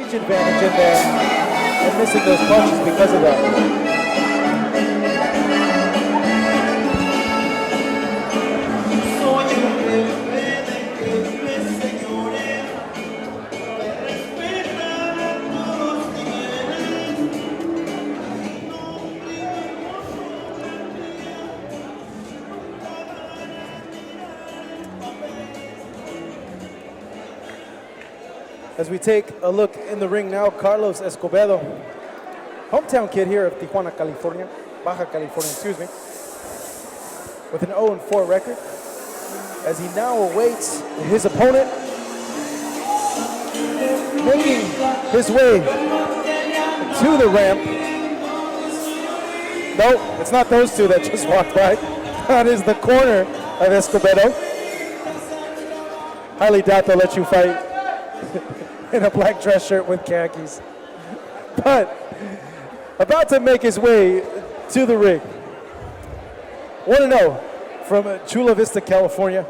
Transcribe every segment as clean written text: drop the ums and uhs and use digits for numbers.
range advantage in there and missing those punches because of that. As we take a look in the ring now, Carlos Escobedo, hometown kid here of Tijuana, California, Baja California, excuse me, with an 0-4 record, as he now awaits his opponent, making his way to the ramp. No, it's not those two that just walked by. That is the corner of Escobedo. Highly doubt they'll let you fight in a black dress shirt with khakis. But about to make his way to the ring. 1-0 from Chula Vista, California,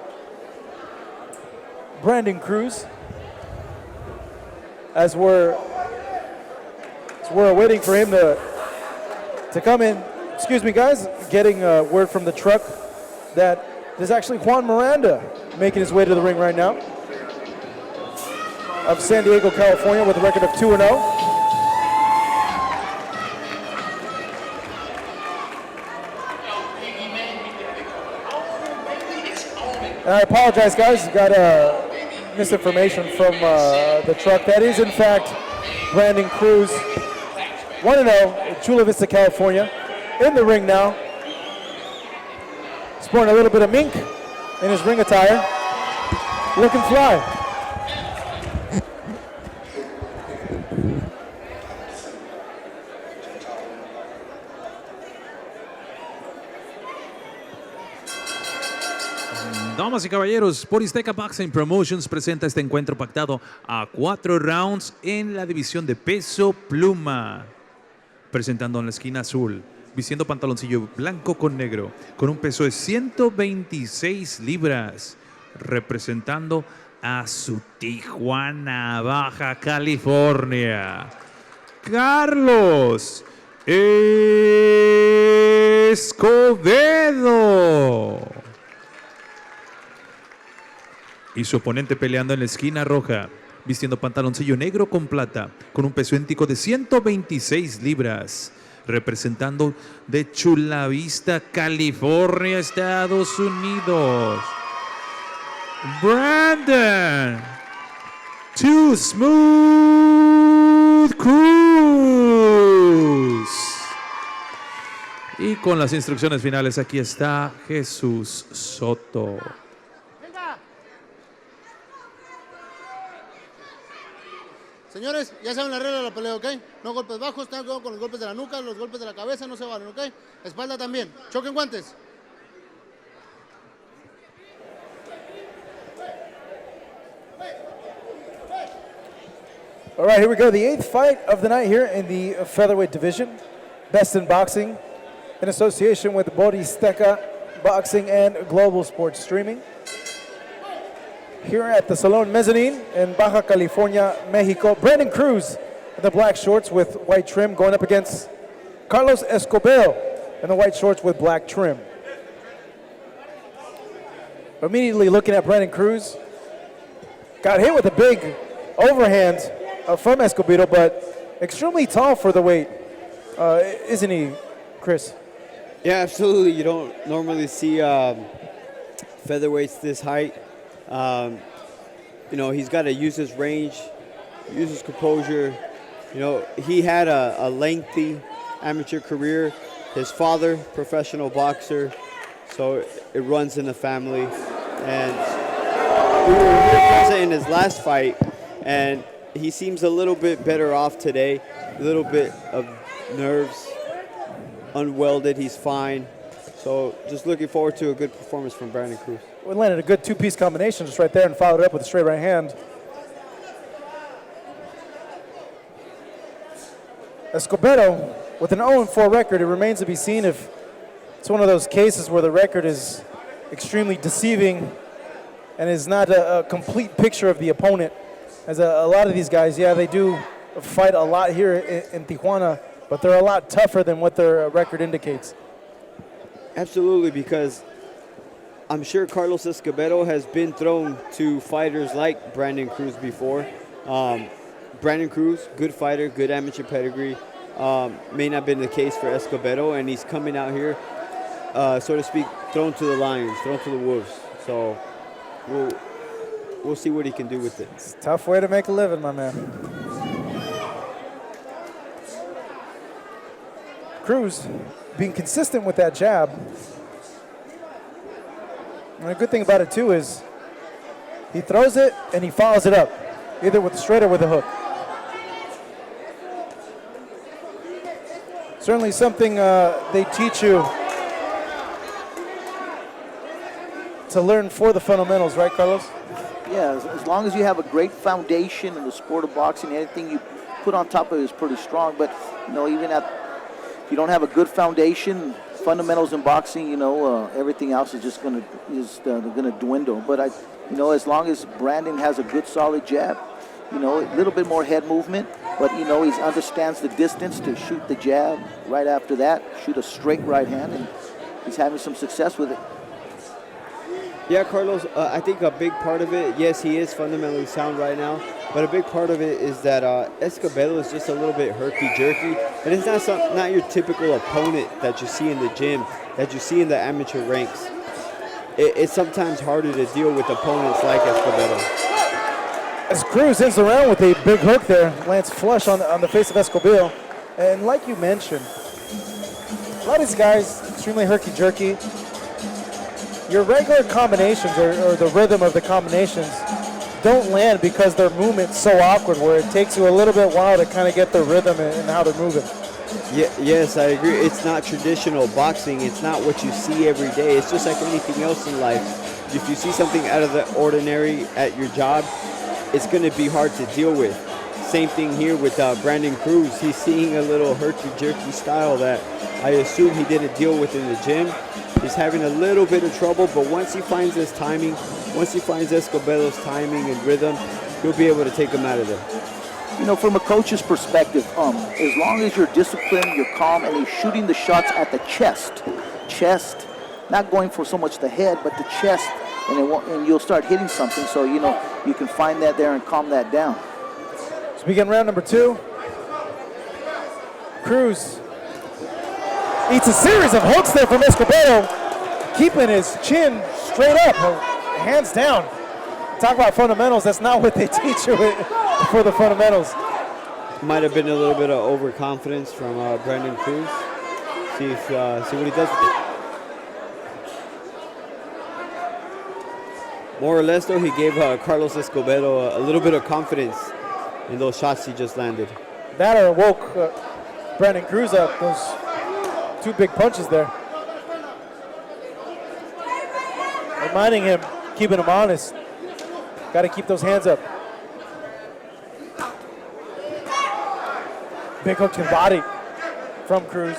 Brandon Cruz. As we're waiting for him to come in. Excuse me, guys, getting word from the truck that there's actually Juan Miranda making his way to the ring right now, of San Diego, California, with a record of 2-0. And I apologize, guys. Got misinformation from the truck. That is, in fact, Brandon Cruz. 1-0, Chula Vista, California. In the ring now. Sporting a little bit of mink in his ring attire. Looking fly. Damas y caballeros, Borizteca Boxing Promotions presenta este encuentro pactado a 4 rounds en la división de peso pluma. Presentando en la esquina azul, vistiendo pantaloncillo blanco con negro, con un peso de 126 libras, representando a su Tijuana, Baja California, Carlos Escobedo. Y su oponente peleando en la esquina roja, vistiendo pantaloncillo negro con plata, con un peso idéntico de 126 libras, representando de Chula Vista, California, Estados Unidos, Brandon Too Smooth Cruz. Y con las instrucciones finales, aquí está Jesús Soto. Señores, ya saben la regla de la pelea, ¿ok? No golpes bajos, tengan cuidado con los golpes de la nuca, los golpes de la cabeza no se valen, ¿ok? Espalda también. Choquen guantes. All right, here we go. The 8th fight of the night here in the featherweight division. Best in Boxing, in association with Borizteca Boxing and Global Sports Streaming. Here at the Salon Mezzanine in Baja California, Mexico. Brandon Cruz in the black shorts with white trim going up against Carlos Escobedo in the white shorts with black trim. Immediately looking at Brandon Cruz. Got hit with a big overhand from Escobedo, but extremely tall for the weight, isn't he, Chris? Yeah, absolutely. You don't normally see featherweights this height. You know, he's got to use his range, use his composure. You know, he had a lengthy amateur career. His father, professional boxer, so it runs in the family. And we were here present in his last fight, and he seems a little bit better off today. A little bit of nerves, unwelded. He's fine. So just looking forward to a good performance from Brandon Cruz. We landed a good two-piece combination just right there and followed it up with a straight right hand. Escobedo with an 0-4 record. It remains to be seen if it's one of those cases where the record is extremely deceiving and is not a complete picture of the opponent. As a lot of these guys, yeah, they do fight a lot here in Tijuana, but they're a lot tougher than what their record indicates. Absolutely, because I'm sure Carlos Escobedo has been thrown to fighters like Brandon Cruz before. Brandon Cruz, good fighter, good amateur pedigree. May not have been the case for Escobedo, and he's coming out here, so to speak, thrown to the lions, thrown to the wolves. So we'll see what he can do with it. It's a tough way to make a living, my man. Cruz being consistent with that jab. And the good thing about it, too, is he throws it and he follows it up, either with a straight or with a hook. Certainly something they teach you to learn for the fundamentals, right, Carlos? Yeah, as long as you have a great foundation in the sport of boxing, anything you put on top of it is pretty strong. But, even if you don't have a good foundation, fundamentals in boxing, everything else is just gonna dwindle. But as long as Brandon has a good solid jab, a little bit more head movement, but he understands the distance to shoot the jab. Right after that, shoot a straight right hand, and he's having some success with it. Yeah, Carlos, I think a big part of it, yes, he is fundamentally sound right now, but a big part of it is that Escobedo is just a little bit herky-jerky, and it's not your typical opponent that you see in the gym, that you see in the amateur ranks. It's sometimes harder to deal with opponents like Escobedo. As Cruz ends around with a big hook there, lands flush on the face of Escobedo. And like you mentioned, a lot of these guys, extremely herky-jerky. Your regular combinations or the rhythm of the combinations don't land because their movement's so awkward where it takes you a little bit while to kind of get the rhythm and how they're moving. Yeah, yes, I agree. It's not traditional boxing. It's not what you see every day. It's just like anything else in life. If you see something out of the ordinary at your job, it's going to be hard to deal with. Same thing here with Brandon Cruz. He's seeing a little herky-jerky style that I assume he didn't deal with in the gym. He's having a little bit of trouble, but once he finds his timing, once he finds Escobedo's timing and rhythm, he'll be able to take him out of there. From a coach's perspective, as long as you're disciplined, you're calm, and you're shooting the shots at the chest, not going for so much the head, but the chest, and you'll start hitting something. So, you can find that there and calm that down. So we begin round number 2. Cruz eats a series of hooks there from Escobedo, keeping his chin straight up, hands down. Talk about fundamentals, that's not what they teach you for the fundamentals. Might have been a little bit of overconfidence from Brandon Cruz. See what he does with it. More or less, though, he gave Carlos Escobedo a little bit of confidence in those shots he just landed. That or woke Brandon Cruz up, those 2 big punches there. Reminding him, keeping him honest. Got to keep those hands up. Big hook to the body from Cruz.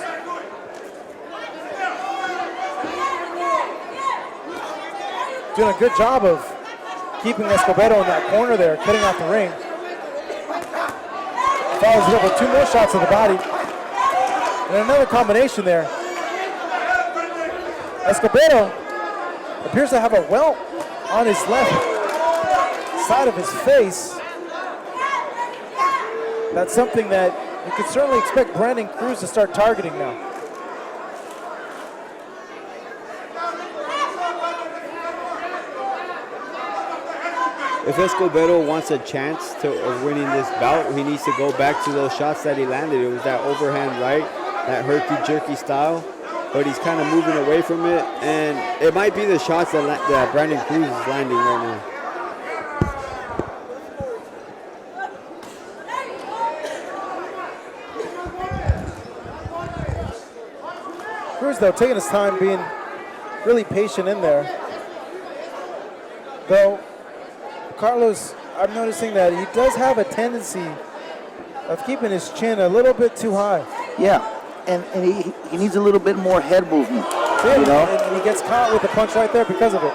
Doing a good job of keeping Escobedo in that corner there, cutting out the ring. Follows it up with 2 more shots to the body. And another combination there. Escobedo appears to have a welt on his left side of his face. That's something that you could certainly expect Brandon Cruz to start targeting now. If Escobedo wants a chance of winning this bout, he needs to go back to those shots that he landed. It was that overhand right, that herky-jerky style, but he's kind of moving away from it, and it might be the shots that Brandon Cruz is landing right now. Cruz, though, taking his time, being really patient in there. Though, Carlos, I'm noticing that he does have a tendency of keeping his chin a little bit too high. Yeah, and he needs a little bit more head movement, And he gets caught with the punch right there because of it.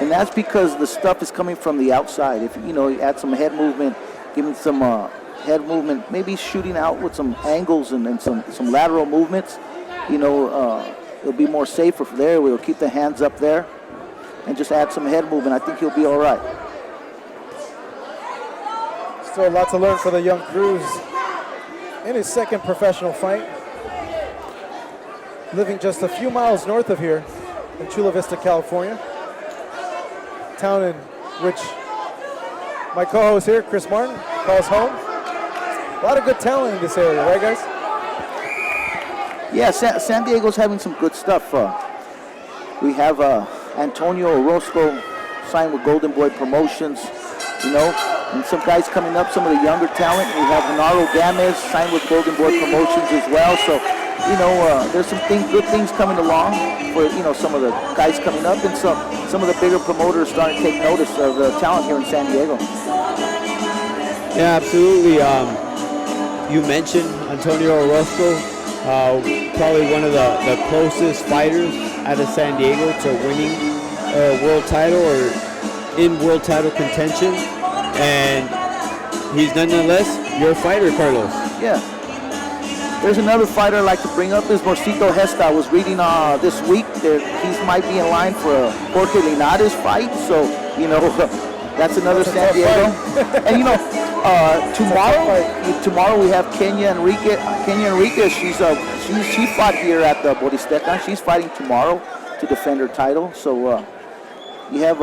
And that's because the stuff is coming from the outside. If, you add some head movement, give him some head movement, maybe shooting out with some angles and some lateral movements. You know, it'll be more safer for there. We'll keep the hands up there and just add some head movement. I think he'll be all right. Still a lot to learn for the young Cruz in his second professional fight. Living just a few miles north of here in Chula Vista, California. Town in which my co-host here, Chris Martin, calls home. A lot of good talent in this area, right guys? Yeah, San Diego's having some good stuff. We have Antonio Orozco signed with Golden Boy Promotions, you know, and some guys coming up, some of the younger talent. We have Genaro Gamez signed with Golden Boy Promotions as well. So, you know, there's some good things coming along for, you know, some of the guys coming up, and some of the bigger promoters starting to take notice of the talent here in San Diego. Yeah, absolutely. You mentioned Antonio Orozco, probably one of the closest fighters out of San Diego to winning a world title or in world title contention, and he's nonetheless your fighter, Carlos. Yeah. There's another fighter I'd like to bring up is Morcito Hesta. I was reading this week that he might be in line for a Jorge Linares fight, so, you know, that's another San Diego. And, you know, tomorrow we have Kenya Enriquez. She fought here at the Borizteca. She's fighting tomorrow to defend her title. So you have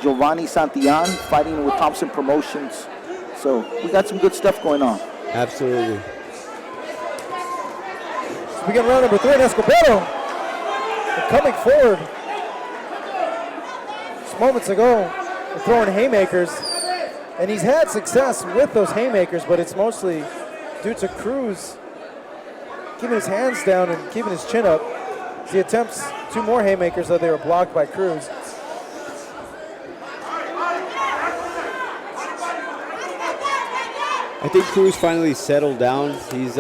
Giovanni Santillan fighting with Thompson Promotions. So we got some good stuff going on. Absolutely. So we get round number 3 in Escobedo. And coming forward just moments ago, throwing haymakers. And he's had success with those haymakers, but it's mostly due to Cruz keeping his hands down and keeping his chin up. He attempts 2 more haymakers, though they were blocked by Cruz. I think Cruz finally settled down. He's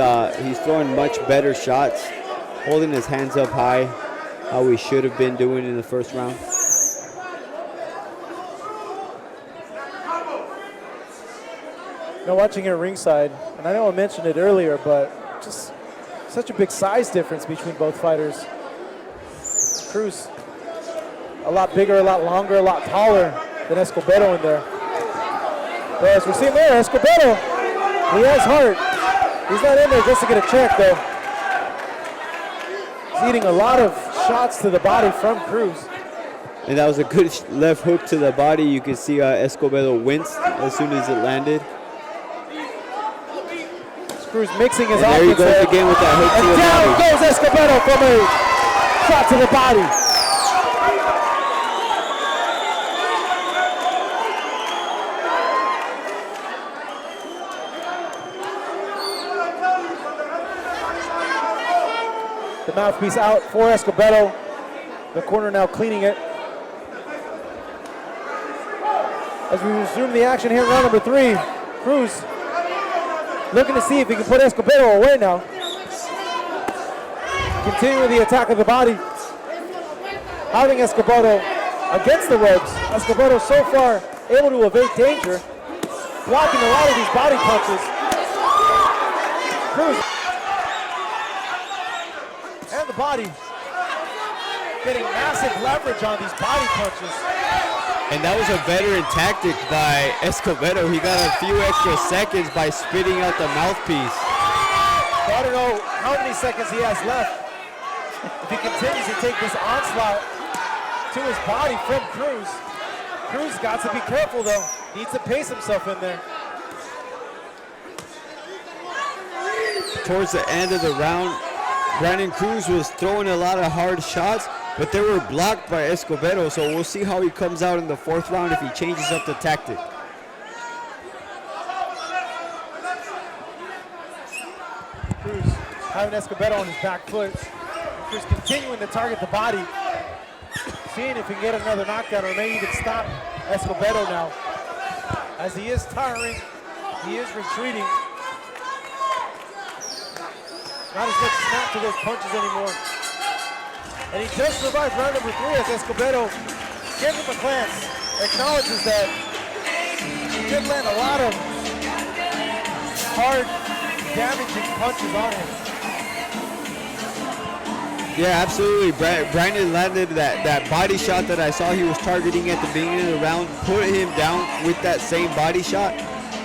throwing much better shots, holding his hands up high, how he should have been doing in the first round. Now watching here ringside, and I know I mentioned it earlier, but just such a big size difference between both fighters. Cruz, a lot bigger, a lot longer, a lot taller than Escobedo in there. But as we're seeing there, Escobedo, he has heart. He's not in there just to get a check, though. He's eating a lot of shots to the body from Cruz. And that was a good left hook to the body. You can see Escobedo winced as soon as it landed. Cruz mixing his offense. There he goes again with that hook to the body. And down goes Escobedo from a shot to the body. The mouthpiece out for Escobedo. The corner now cleaning it. As we resume the action here in round number 3, Cruz looking to see if he can put Escobedo away now. Continuing the attack of the body. Having Escobedo against the ropes. Escobedo so far able to evade danger. Blocking a lot of these body punches. Cruz. And the body. Getting massive leverage on these body punches. And that was a veteran tactic by Escobedo. He got a few extra seconds by spitting out the mouthpiece. So I don't know how many seconds he has left. If he continues to take this onslaught to his body from Cruz. Cruz got to be careful though. Needs to pace himself in there. Towards the end of the round, Brandon Cruz was throwing a lot of hard shots, but they were blocked by Escobedo, so we'll see how he comes out in the 4th round if he changes up the tactic. Cruz having Escobedo on his back foot. Cruz continuing to target the body. Seeing if he can get another knockdown or maybe even stop Escobedo now. As he is tiring, he is retreating. Not as much snap to those punches anymore. And he does survive round number 3 as Escobedo gives him a glance, acknowledges that he did land a lot of hard, damaging punches on him. Yeah, absolutely. Brandon landed that body shot that I saw he was targeting at the beginning of the round, put him down with that same body shot.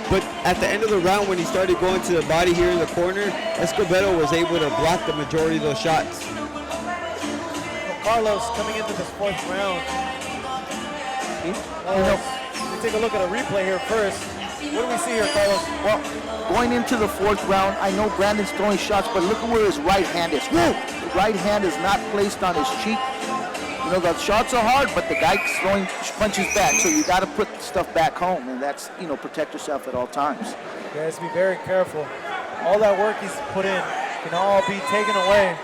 But at the end of the round, when he started going to the body here in the corner, Escobedo was able to block the majority of those shots. Well, Carlos coming into this fourth round. We take a look at a replay here first. What do we see here, Carlos? Well, going into the fourth round, I know Brandon's throwing shots, but look at where his right hand is. Whoa! The right hand is not placed on his cheek. You know, the shots are hard, but the guy's throwing punches back, so you got to put stuff back home, and that's, you know, protect yourself at all times. He has to be very careful. All that work he's put in can all be taken away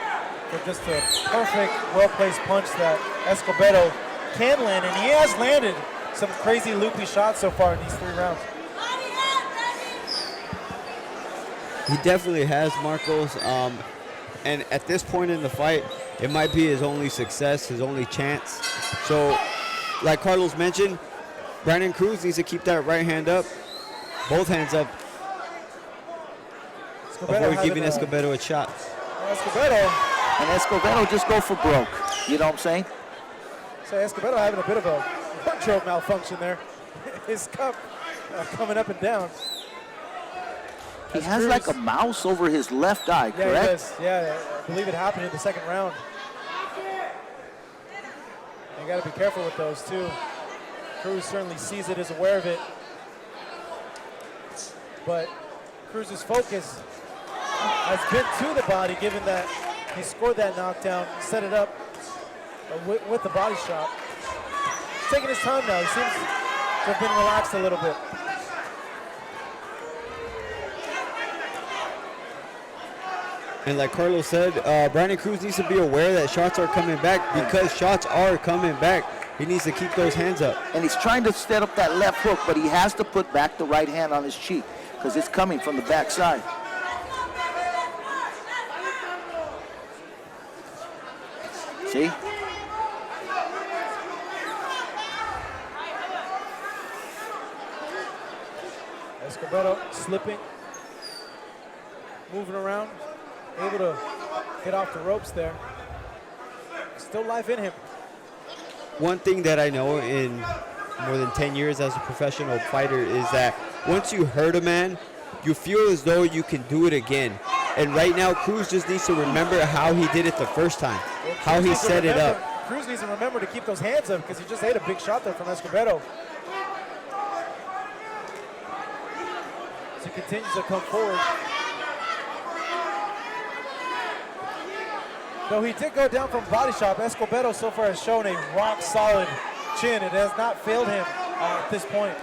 for just a perfect, well-placed punch that Escobedo can land, and he has landed some crazy loopy shots so far in these 3 rounds. He definitely has, Marcos. And at this point in the fight, it might be his only success, his only chance. So, like Carlos mentioned, Brandon Cruz needs to keep that right hand up, both hands up, before giving Escobedo a shot. Escobedo just go for broke. You know what I'm saying? So Escobedo having a bit of a wardrobe malfunction there. His cup coming up and down. He has like a mouse over his left eye, correct? Yeah, he does. Yeah, I believe it happened in the second round. You got to be careful with those too. Cruz certainly sees it, is aware of it. But Cruz's focus has been to the body, given that he scored that knockdown, set it up with the body shot. He's taking his time now. He seems to have been relaxed a little bit. And like Carlos said, Brandon Cruz needs to be aware that shots are coming back, because shots are coming back. He needs to keep those hands up. And he's trying to set up that left hook, but he has to put back the right hand on his cheek because it's coming from the backside. See? Escobedo slipping, moving around, able to get off the ropes there. Still life in him. One thing that I know in more than 10 years as a professional fighter is that once you hurt a man, you feel as though you can do it again. And right now, Cruz just needs to remember how he did it the first time, how he set it up. Cruz needs to remember to keep those hands up because he just ate a big shot there from Escobedo. As he continues to come forward. Though he did go down from body shot, Escobedo so far has shown a rock solid chin. It has not failed him at this point.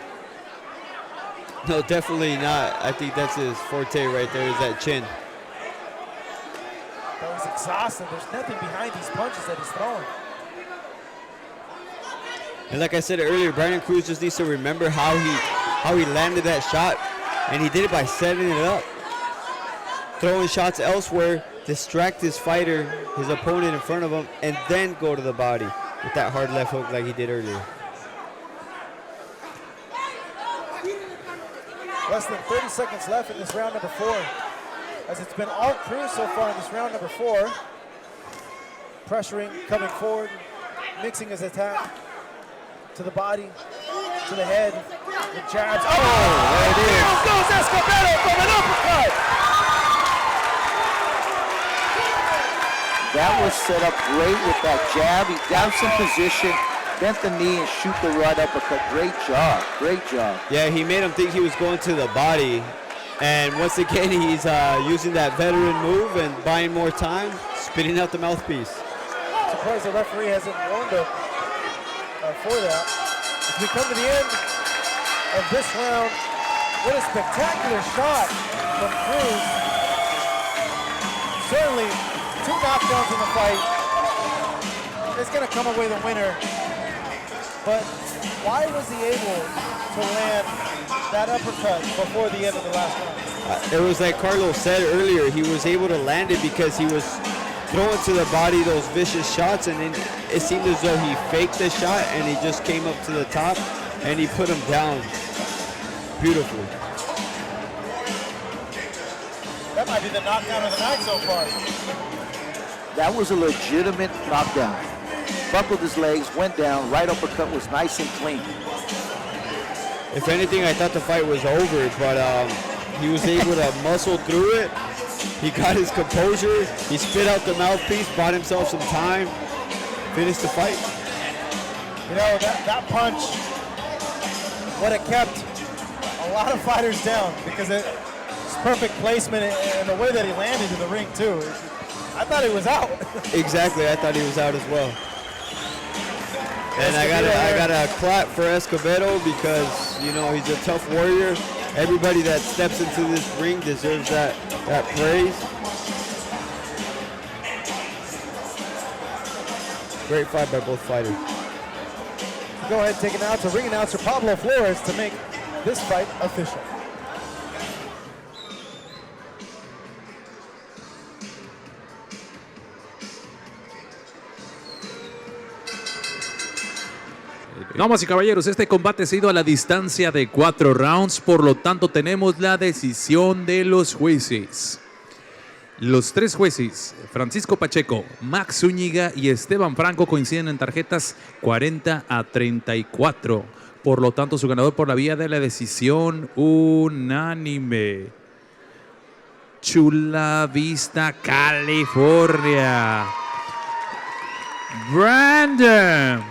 No, definitely not. I think that's his forte right there, is that chin. That was exhausted. There's nothing behind these punches that he's throwing. And like I said earlier, Brandon Cruz just needs to remember how he landed that shot, and he did it by setting it up. Throwing shots elsewhere, distract his fighter, his opponent in front of him, and then go to the body with that hard left hook like he did earlier. Less than 30 seconds left in this round number 4. As it's been all Cruz so far in this round number 4. Pressuring, coming forward, mixing his attack to the body, to the head, the jabs. Oh, there it is. Here goes Escobedo from an uppercut. That was set up great with that jab. He got some position, bent the knee and shoot the right uppercut. Great job, great job. Yeah, he made him think he was going to the body. And once again, he's using that veteran move and buying more time, spitting out the mouthpiece. Surprised the referee hasn't warned him for that. As we come to the end of this round, what a spectacular shot from Cruz. Certainly, 2 knockdowns in the fight. It's going to come away the winner. But why was he able to land that uppercut before the end of the last round? It was like Carlos said earlier, he was able to land it because he was throwing to the body those vicious shots, and then it seemed as though he faked the shot and he just came up to the top and he put him down beautifully. That might be the knockdown of the night so far. That was a legitimate knockdown. Buckled his legs, went down, right uppercut was nice and clean. If anything, I thought the fight was over, but he was able to muscle through it. He got his composure. He spit out the mouthpiece, bought himself some time, finished the fight. You know, that punch would have kept a lot of fighters down because it's perfect placement and the way that he landed in the ring, too. I thought he was out. Exactly, I thought he was out as well. And I gotta clap for Escobedo because, you know, he's a tough warrior. Everybody that steps into this ring deserves that praise. Great fight by both fighters. Go ahead and take it out to ring announcer Pablo Flores to make this fight official. Damas y caballeros, este combate ha sido a la distancia de 4 rounds, por lo tanto tenemos la decisión de los jueces. Los 3 jueces, Francisco Pacheco, Max Zúñiga y Esteban Franco, coinciden en tarjetas 40-34. Por lo tanto, su ganador por la vía de la decisión unánime. Chula Vista, California. Brandon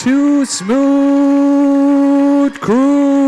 Too Smooth Cruz.